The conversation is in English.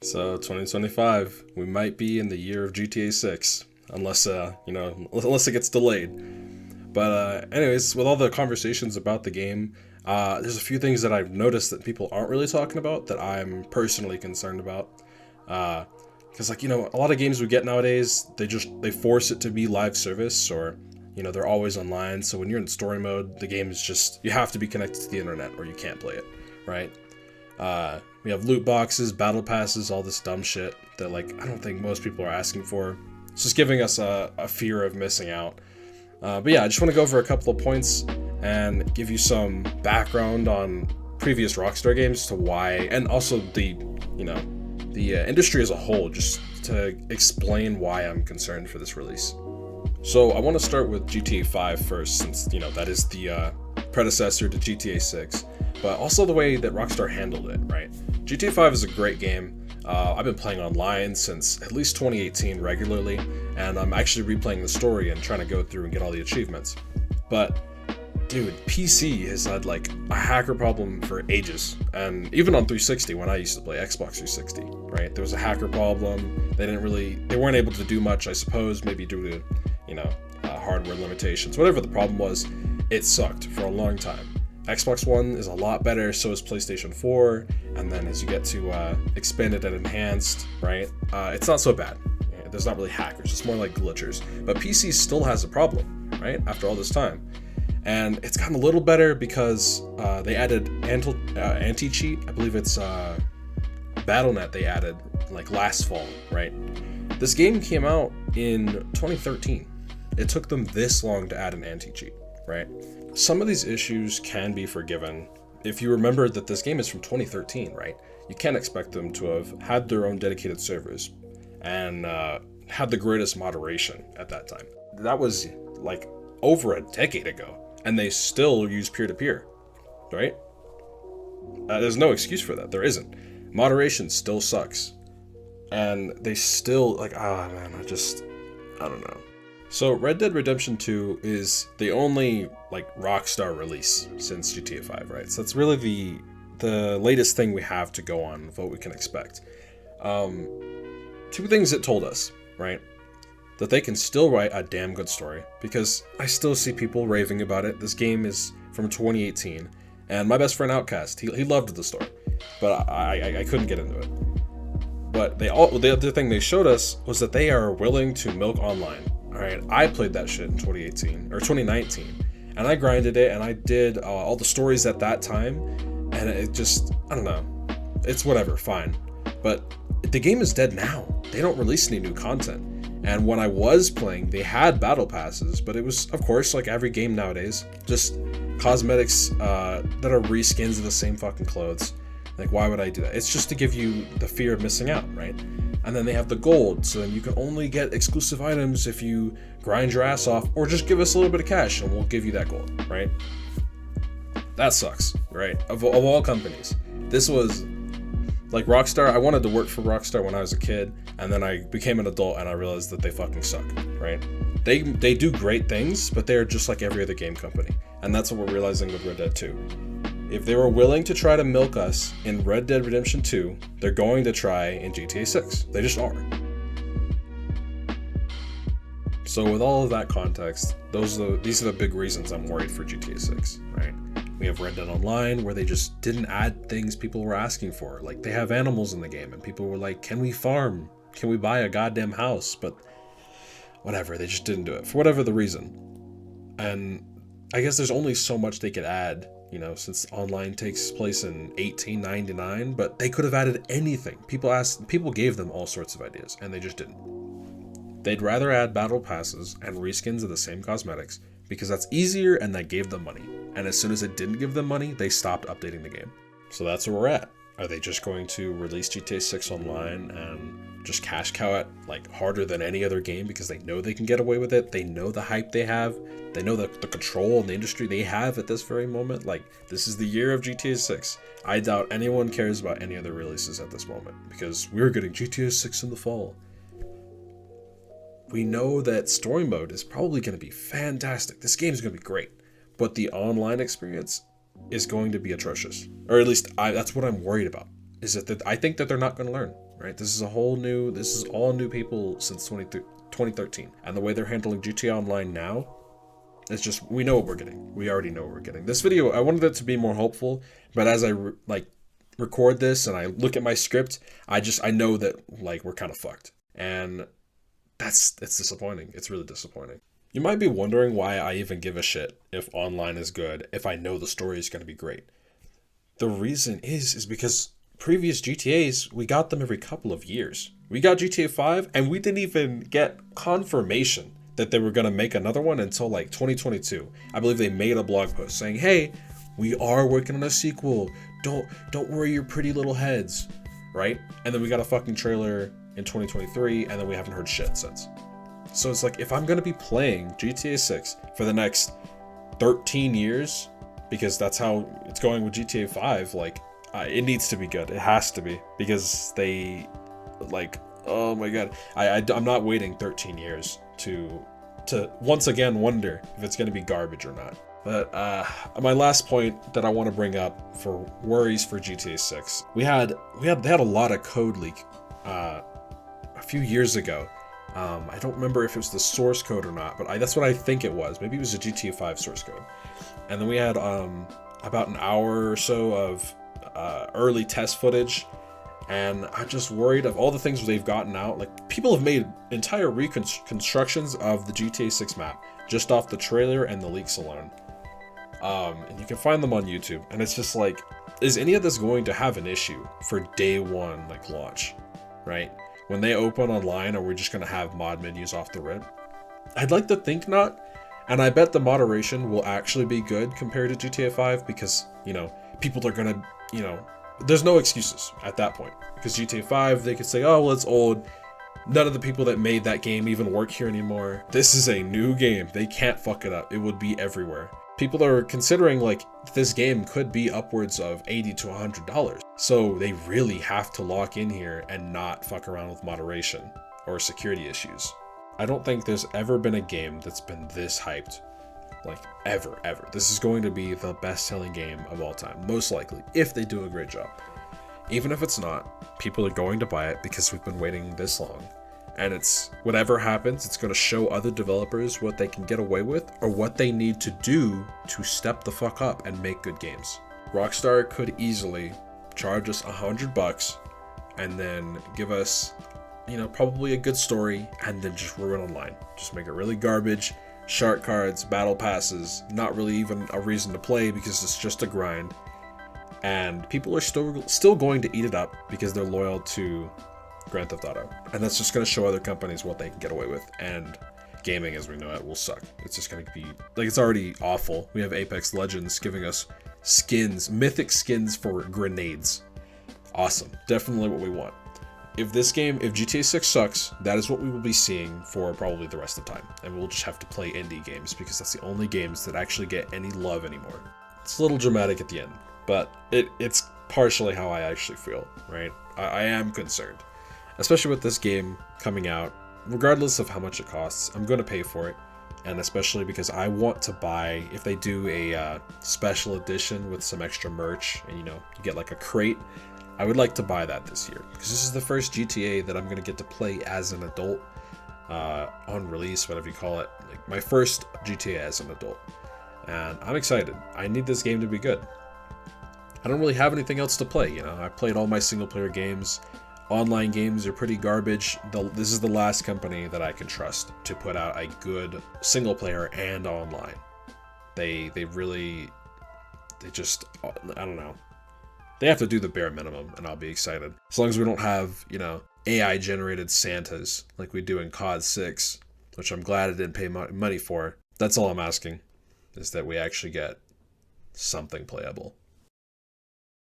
So 2025, we might be in the year of GTA 6, unless unless it gets delayed. But anyways, with all the conversations about the game, there's a few things that I've noticed that people aren't really talking about that I'm personally concerned about. Because a lot of games we get nowadays, they force it to be live service, or they're always online. So when you're in story mode, the game is just, you have to be connected to the internet or you can't play it, right? We have loot boxes, battle passes, all this dumb shit that I don't think most people are asking for. It's just giving us a fear of missing out. But yeah, I just want to go over a couple of points and give you some background on previous Rockstar games to why, and also the industry as a whole, just to explain why I'm concerned for this release. So I want to start with GTA 5 first, since that is the predecessor to GTA 6, but also the way that Rockstar handled it, right? GTA 5 is a great game. I've been playing online since at least 2018 regularly, and I'm actually replaying the story and trying to go through and get all the achievements. But dude, PC has had a hacker problem for ages, and even on 360 when I used to play Xbox 360, right? There was a hacker problem. They weren't able to do much, I suppose, maybe due to hardware limitations. Whatever the problem was, it sucked for a long time. Xbox One is a lot better, so is PlayStation 4, and then as you get to expanded and enhanced, right, it's not so bad. There's not really hackers, it's more like glitchers. But PC still has a problem, right, after all this time. And it's gotten a little better because they added anti-cheat. I believe it's Battle.net they added last fall, right? This game came out in 2013. It took them this long to add an anti-cheat, right? Some of these issues can be forgiven. If you remember that this game is from 2013, right? You can't expect them to have had their own dedicated servers and had the greatest moderation at that time. That was over a decade ago, and they still use peer-to-peer, right? There's no excuse for that. There isn't. Moderation still sucks. And they still, I don't know. So Red Dead Redemption 2 is the only Rockstar release since GTA 5, right? So that's really the latest thing we have to go on of what we can expect. Two things it told us, right? That they can still write a damn good story, because I still see people raving about it. This game is from 2018, and my best friend Outcast, he loved the story, but I couldn't get into it. But the other thing they showed us was that they are willing to milk online. All right, I played that shit in 2018 or 2019, and I grinded it, and I did all the stories at that time, and it just, I don't know, it's whatever, fine. But the game is dead now. They don't release any new content. And when I was playing, they had battle passes, but it was, of course, like every game nowadays, just cosmetics that are reskins of the same fucking clothes. Why would I do that? It's just to give you the fear of missing out, right? And then they have the gold, so then you can only get exclusive items if you grind your ass off, or just give us a little bit of cash and we'll give you that gold, right? That sucks, right? Of all companies. This was Rockstar. I wanted to work for Rockstar when I was a kid, and then I became an adult and I realized that they fucking suck, right? They do great things, but they're just like every other game company. And that's what we're realizing with Red Dead 2. If they were willing to try to milk us in Red Dead Redemption 2, they're going to try in GTA 6. They just are. So with all of that context, these are the big reasons I'm worried for GTA 6, right? We have Red Dead Online, where they just didn't add things people were asking for. They have animals in the game, and people were like, can we farm? Can we buy a goddamn house? But whatever, they just didn't do it, for whatever the reason. And I guess there's only so much they could add, since online takes place in 1899, but they could have added anything. People gave them all sorts of ideas, and they just didn't. They'd rather add battle passes and reskins of the same cosmetics, because that's easier and that gave them money. And as soon as it didn't give them money, they stopped updating the game. So that's where we're at. Are they just going to release GTA 6 online and just cash cow it harder than any other game because they know they can get away with it? They know the hype they have. They know the control in the industry they have at this very moment. This is the year of GTA 6. I doubt anyone cares about any other releases at this moment, because we're getting GTA 6 in the fall. We know that story mode is probably going to be fantastic. This game is going to be great, but the online experience is going to be atrocious. Or at least that's what I'm worried about. Is that I think that they're not going to learn. right? This is all new people since 2013. And the way they're handling GTA Online now, it's just, we know what we're getting. We already know what we're getting. This video, I wanted it to be more hopeful, but as I record this and I look at my script, I know that like we're kind of fucked. And it's disappointing. It's really disappointing. You might be wondering why I even give a shit if online is good, if I know the story is going to be great. The reason is because previous GTAs, we got them every couple of years. We got GTA 5 and we didn't even get confirmation that they were going to make another one until like 2022. I believe they made a blog post saying, hey, we are working on a sequel. Don't worry your pretty little heads, right? And then we got a fucking trailer in 2023 and then we haven't heard shit since. So it's like, if I'm going to be playing GTA 6 for the next 13 years, because that's how it's going with GTA 5, like, it needs to be good. It has to be, because they, like, oh my god, I'm not waiting 13 years to once again wonder if it's going to be garbage or not. But my last point that I want to bring up for worries for GTA 6, they had a lot of code leak a few years ago. I don't remember if it was the source code or not, but that's what I think it was. Maybe it was a GTA 5 source code. And then we had about an hour or so of early test footage, and I'm just worried of all the things they've gotten out. Like, people have made entire reconstructions of the GTA 6 map just off the trailer and the leaks alone. And you can find them on YouTube, and it's just like, is any of this going to have an issue for day one, like launch, right? When they open online, are we just going to have mod menus off the rip? I'd like to think not, and I bet the moderation will actually be good compared to GTA 5, because, you know, people are going to, you know, there's no excuses at that point. Because GTA 5, they could say, oh, well, it's old. None of the people that made that game even work here anymore. This is a new game. They can't fuck it up. It would be everywhere. People are considering, like, this game could be upwards of $80 to $100. So they really have to lock in here and not fuck around with moderation or security issues. I don't think there's ever been a game that's been this hyped. Like, ever. This is going to be the best-selling game of all time, most likely, if they do a great job. Even if it's not, people are going to buy it because we've been waiting this long. And it's, whatever happens, it's going to show other developers what they can get away with or what they need to do to step the fuck up and make good games. Rockstar could easily charge us $100 and then give us, you know, probably a good story, and then just ruin online. Just make it really garbage, shark cards, battle passes, not really even a reason to play because it's just a grind. And people are still going to eat it up because they're loyal to Grand Theft Auto. And that's just going to show other companies what they can get away with. And gaming as we know it will suck. It's just going to be, like, it's already awful. We have Apex Legends giving us skins, mythic skins for grenades. Awesome. Definitely what we want. If GTA 6 sucks, that is what we will be seeing for probably the rest of the time. And we'll just have to play indie games because that's the only games that actually get any love anymore. It's a little dramatic at the end, but it's partially how I actually feel, right? I am concerned. Especially with this game coming out, regardless of how much it costs, I'm going to pay for it. And especially because I want to buy, if they do a special edition with some extra merch, and, you know, you get like a crate, I would like to buy that this year. Because this is the first GTA that I'm going to get to play as an adult, on release, whatever you call it. Like, my first GTA as an adult. And I'm excited. I need this game to be good. I don't really have anything else to play, you know. I played all my single player games. Online games are pretty garbage. This is the last company that I can trust to put out a good single player and online. They just, I don't know. They have to do the bare minimum, and I'll be excited. As long as we don't have, you know, AI generated Santas like we do in COD 6, which I'm glad I didn't pay money for. That's all I'm asking, is that we actually get something playable.